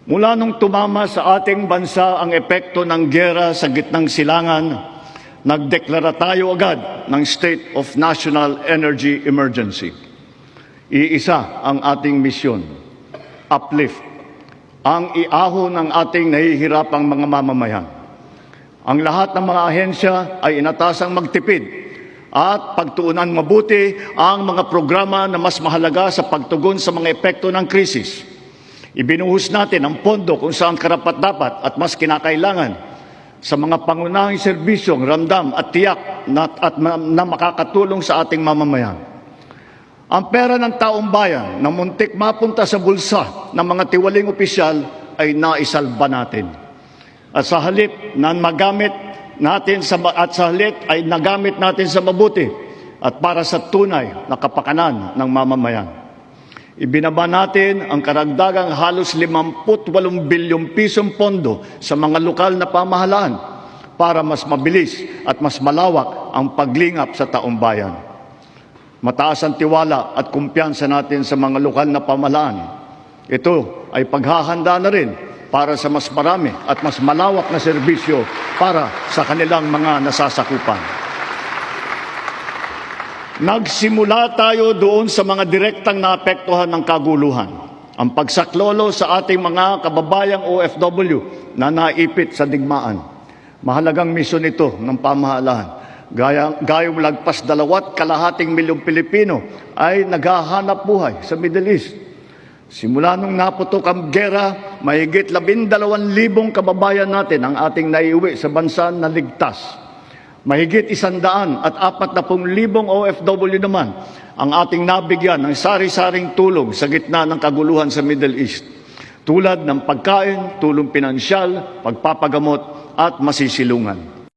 Mula nung tumama sa ating bansa ang epekto ng giyera sa gitnang silangan, nagdeklara tayo agad ng State of National Energy Emergency. Iisa ang ating misyon, uplift, ang iahon ng ating nahihirapang mga mamamayan. Ang lahat ng mga ahensya ay inatasang magtipid at pagtuunan mabuti ang mga programa na mas mahalaga sa pagtugon sa mga epekto ng krisis. Ibinuhos natin ang pondo kung saan karapat-dapat at mas kinakailangan sa mga pangunahing serbisyong ramdam at tiyak na makakatulong sa ating mamamayan. Ang pera ng taong bayan na muntik mapunta sa bulsa ng mga tiwaling opisyal ay naisalba natin. At sa halip na magamit natin ay nagamit natin sa mabuti at para sa tunay na kapakanan ng mamamayan. Ibinaba natin ang karagdagang halos 58 bilyong pisong pondo sa mga lokal na pamahalaan para mas mabilis at mas malawak ang paglingap sa taong bayan. Mataas ang tiwala at kumpiyansa natin sa mga lokal na pamahalaan. Ito ay paghahanda na rin para sa mas marami at mas malawak na serbisyo para sa kanilang mga nasasakupan. Nagsimula tayo doon sa mga direktang naapektuhan ng kaguluhan. Ang pagsaklolo sa ating mga kababayang OFW na naipit sa digmaan. Mahalagang misyon ito ng pamahalaan. Gayong lagpas 2.2 milyong Pilipino ay naghahanap buhay sa Middle East. Simula nung naputok ang giyera, mahigit 12,000 kababayan natin ang ating naiuwi sa bansa na ligtas. Mahigit 140,000 OFW naman ang ating nabigyan ng sari-saring tulong sa gitna ng kaguluhan sa Middle East. Tulad ng pagkain, tulong pinansyal, pagpapagamot at masisilungan.